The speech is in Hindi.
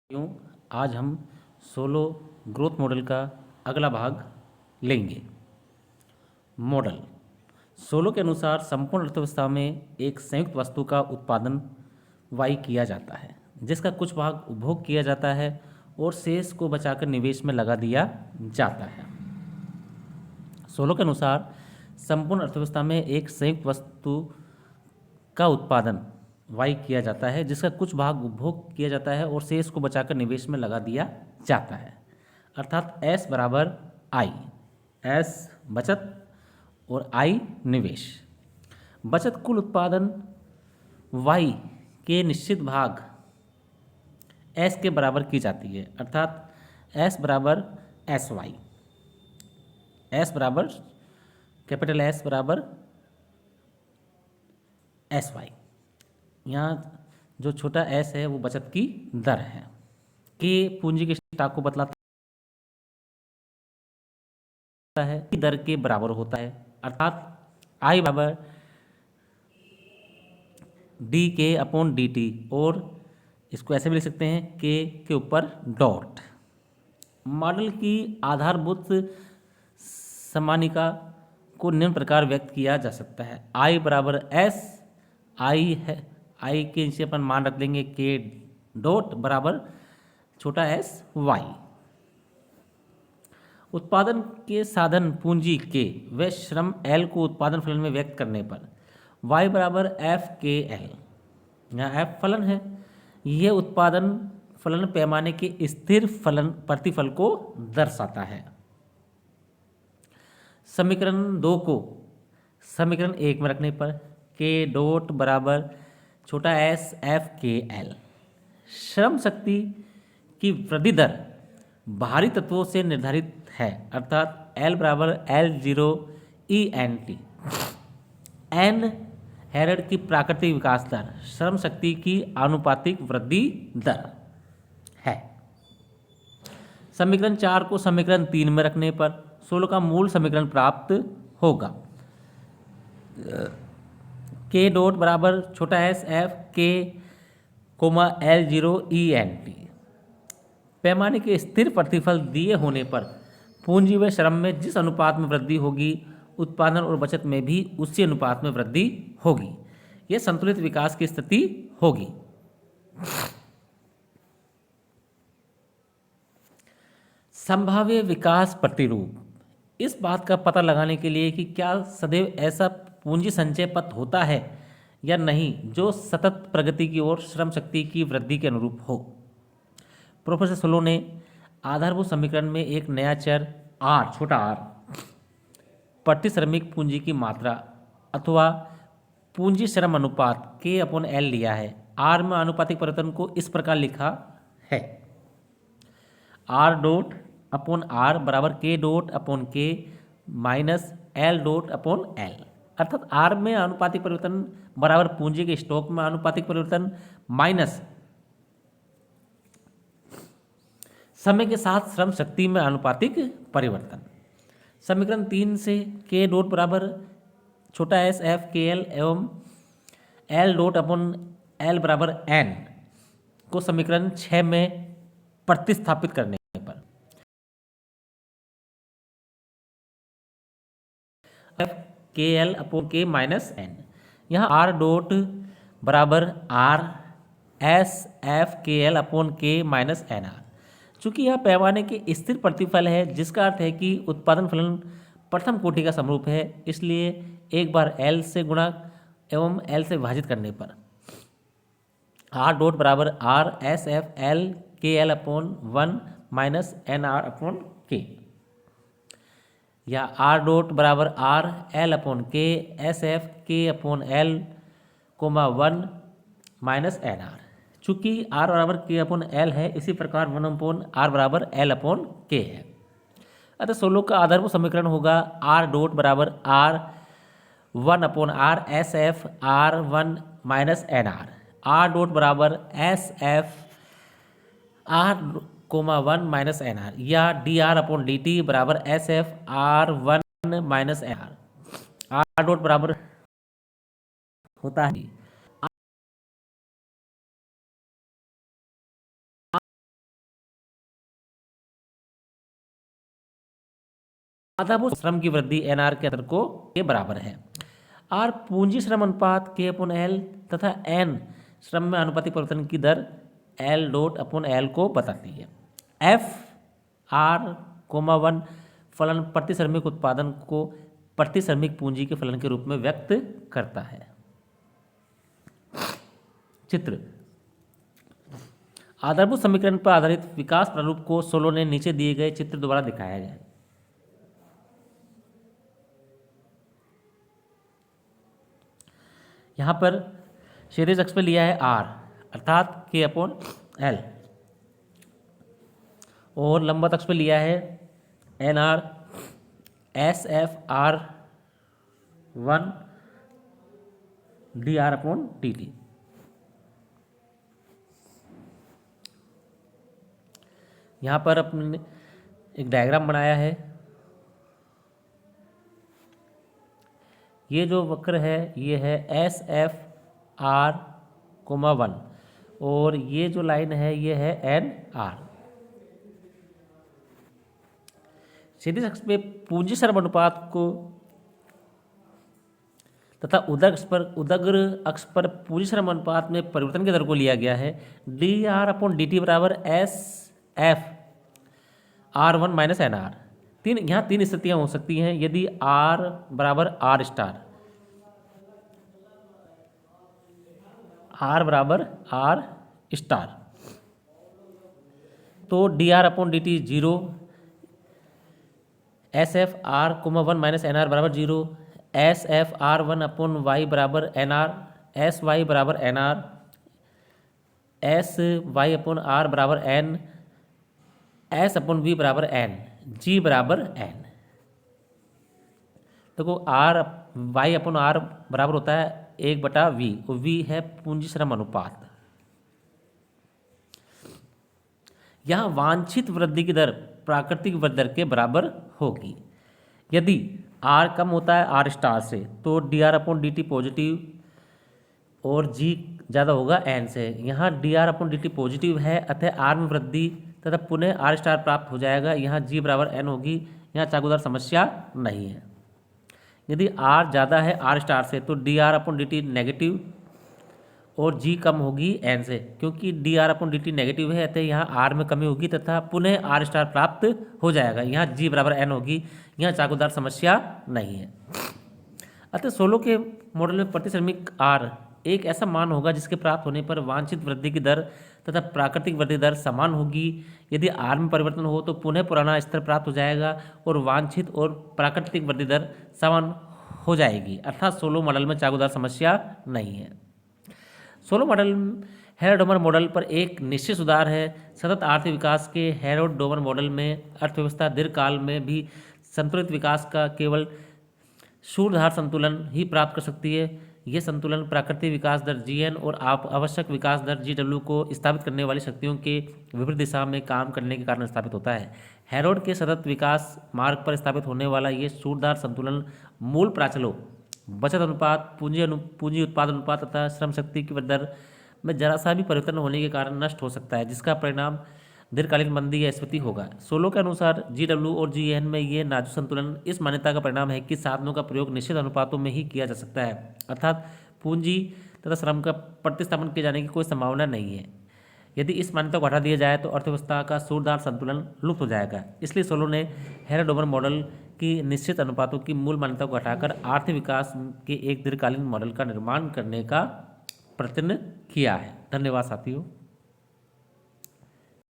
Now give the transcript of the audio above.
यूँ आज हम सोलो ग्रोथ मॉडल का अगला भाग लेंगे। मॉडल सोलो के अनुसार संपूर्ण अर्थव्यवस्था में एक संयुक्त वस्तु का उत्पादन वाई किया जाता है, जिसका कुछ भाग उपभोग किया जाता है और शेष को बचाकर निवेश में लगा दिया जाता है। सोलो के अनुसार संपूर्ण अर्थव्यवस्था में एक संयुक्त वस्तु का उत्पादन वाई किया जाता है, जिसका कुछ भाग उपभोग किया जाता है और शेष को बचाकर निवेश में लगा दिया जाता है। अर्थात एस बराबर आई, एस बचत और आई निवेश। बचत कुल उत्पादन वाई के निश्चित भाग एस के बराबर की जाती है, अर्थात एस बराबर एस वाई, एस बराबर कैपिटल एस बराबर एस वाई। यहाँ जो छोटा एस है वो बचत की दर है, कि पूंजी के स्टॉक को बतलाता है कि दर के बराबर होता है, अर्थात आई बराबर डी के अपॉन डी टी, और इसको ऐसे भी लिख सकते हैं के ऊपर डॉट। मॉडल की आधारभूत समानिका को निम्न प्रकार व्यक्त किया जा सकता है। आई बराबर एस, आई है, आई के नीचे अपन मान रख देंगे के डॉट बराबर छोटा एस वाई। उत्पादन के साधन पूंजी के व श्रम एल को उत्पादन फलन में व्यक्त करने पर वाई बराबर एफ के एल, यहाँ एफ फलन है, यह उत्पादन फलन पैमाने के स्थिर फलन प्रतिफल को दर्शाता है। समीकरण 2 को समीकरण 1 में रखने पर के डॉट बराबर छोटा एस एफ के एल, श्रम शक्ति की वृद्धि दर बाहरी तत्वों से निर्धारित है, अर्थात एल बराबर L zero E N T, N हेरड की प्राकृतिक विकास दर श्रम शक्ति की आनुपातिक वृद्धि दर है। समीकरण 4 को समीकरण 3 में रखने पर 16 का मूल समीकरण प्राप्त होगा। के डॉट बराबर छोटा S F K comma L zero E N T, पैमाने के स्थिर प्रतिफल दिए होने पर पूंजी व श्रम में जिस अनुपात में वृद्धि होगी, उत्पादन और बचत में भी उसी अनुपात में वृद्धि होगी। यह संतुलित विकास की स्थिति होगी। संभाव्य विकास प्रतिरूप इस बात का पता लगाने के लिए कि क्या सदैव ऐसा पूंजी संचय पथ होता है या नहीं जो सतत प्रगति की ओर श्रम शक्ति की वृद्धि के अनुरूप हो। प्रोफेसर सोलो ने आधारभूत समीकरण में एक नया चर आर, छोटा आर, प्रति श्रमिक पूंजी की मात्रा अथवा पूंजी श्रम अनुपात के अपॉन एल लिया है। आर में आनुपातिक परिवर्तन को इस प्रकार लिखा है, आर डॉट अपॉन आर बराबर के डॉट अपॉन के minus L dot upon L, अर्थात आर में आनुपातिक परिवर्तन बराबर पूंजी के स्टॉक में आनुपातिक परिवर्तन माइनस समय के साथ श्रम शक्ति में आनुपातिक परिवर्तन। समीकरण 3 से के डॉट बराबर छोटा एस एफ के एल एवं एल डॉट अपॉन एल बराबर एन को समीकरण 6 में प्रतिस्थापित करने पर एफ के एल अपॉन के माइनस एन, यहाँ आर डॉट बराबर आर एस एफ के एल अपॉन के माइनस एन आर। चूंकि यह पैमाने के स्थिर प्रतिफल है, जिसका अर्थ है कि उत्पादन फलन प्रथम कोटि का समरूप है, इसलिए एक बार एल से गुणा एवं एल से विभाजित करने पर आर डॉट बराबर R S F L K L upon 1 minus N R upon K, या आर डॉट बराबर R L upon K S F K upon L comma 1 minus N R. चूँकि आर बराबर के अपॉन एल है, इसी प्रकार 1 अपॉन आर बराबर एल अपॉन के है। अतः सोलो का आधारभूत समीकरण होगा आर डॉट बराबर R 1 upon R S F R 1 minus N R, R dot बराबर S F R comma 1 minus N R, या D R upon D T बराबर S F R 1 minus N R. R dot बराबर होता है आधारभूत श्रम की वृद्धि एनआर के अंतर को के बराबर है। आर पूंजी श्रम अनुपात के अपॉन एल तथा एन श्रम में अनुपातिक परिवर्तन की दर एल डॉट अपॉन एल को बताती है। एफ आर कोमा 1 फलन प्रति श्रमिक उत्पादन को प्रति श्रमिक पूंजी के फलन के रूप में व्यक्त करता है। चित्र आधारभूत समीकरण पर आधारित विकास प्रारूप को सोलो ने नीचे दिए गए चित्र द्वारा दिखाया गया है। यहाँ पर क्षैतिज अक्ष पे लिया है आर अर्थात के अपॉन एल और लंबवत अक्ष पे लिया है N R S F R 1 D R upon D T. यहाँ पर अपने एक डायग्राम बनाया है। ये जो वक्र है ये है एस एफ आर कोमा 1 और ये जो लाइन है ये है एन आर। क्षैतिज अक्ष पे पूंजी श्रम अनुपात को तथा उदग्र अक्ष पर पूंजी श्रम अनुपात में परिवर्तन की दर को लिया गया है। D R upon D T बराबर S F R 1 minus N R. यहाँ तीन स्थितियां हो सकती हैं। यदि आर बराबर आर स्टार, आर बराबर आर स्टार, तो D R upon D T 0, S F R comma 1 minus N R बराबर 0, S F R 1 upon Y बराबर एन आर, एस वाई बराबर N R, S Y upon R बराबर एन, एस अपॉन वी बराबर एन, जी बराबर एन। देखो आर वाई अपॉन आर बराबर होता है 1/v और वी है पूंजी श्रम अनुपात। यहाँ वांछित वृद्धि की दर प्राकृतिक वृद्धि दर के बराबर होगी। यदि आर कम होता है आर स्टार से तो D R upon D T positive और जी ज़्यादा होगा एन से। यहाँ D R upon D T positive है अतः आर में वृद्धि तथा पुनः आर स्टार प्राप्त हो जाएगा। यहाँ जी बराबर एन होगी। यहाँ चाकूदार समस्या नहीं है। यदि आर ज़्यादा है आर स्टार से तो D R upon D T negative और जी कम होगी एन से। क्योंकि D R upon D T negative है अतः यहाँ आर में कमी होगी तथा पुनः आर स्टार प्राप्त हो जाएगा। यहाँ जी बराबर एन होगी। यहाँ चाकूदार समस्या नहीं है। अतः सोलो के मॉडल में प्रति श्रमिक आर एक ऐसा मान होगा जिसके प्राप्त होने पर वांछित वृद्धि की दर तथा प्राकृतिक वृद्धि दर समान होगी। यदि आर में परिवर्तन हो तो पुनः पुराना स्तर प्राप्त हो जाएगा और वांछित और प्राकृतिक वृद्धि दर समान हो जाएगी। अर्थात सोलो मॉडल में चाकूदार समस्या नहीं है। सोलो मॉडल हेरोड-डोमर मॉडल पर एक निश्चित सुधार है। सतत आर्थिक विकास के हेरोड-डोमर मॉडल में अर्थव्यवस्था दीर्घकाल में भी संतुलित विकास का केवल शून्याधार संतुलन ही प्राप्त कर सकती है। यह संतुलन प्राकृतिक विकास दर जीएन और आवश्यक विकास दर जीडब्ल्यू को स्थापित करने वाली शक्तियों के विपरीत दिशा में काम करने के कारण स्थापित होता है। हेरोड के सतत विकास मार्ग पर स्थापित होने वाला ये शून्याधार संतुलन मूल प्राचलों, बचत अनुपात, पूंजी उत्पादन अनुपात तथा श्रम शक्ति की दर में जरा सा भी परिवर्तन होने के कारण नष्ट हो सकता है, जिसका परिणाम दीर्घकालीन मंदी या स्फीति होगा। सोलो के अनुसार जीडब्ल्यू और जीएन में ये नाजुक संतुलन इस मान्यता का परिणाम है कि साधनों का प्रयोग निश्चित अनुपातों में ही किया जा सकता है, अर्थात पूंजी तथा श्रम का प्रतिस्थापन किए जाने की कोई संभावना नहीं है। यदि इस मान्यता को हटा दिया जाए तो अर्थव्यवस्था का शून्याधार संतुलन लुप्त हो जाएगा। इसलिए सोलो ने हेरोड-डोमर मॉडल की निश्चित अनुपातों की मूल मान्यता को हटाकर आर्थिक विकास के एक दीर्घकालीन मॉडल का निर्माण करने का प्रयत्न किया है। धन्यवाद साथियों।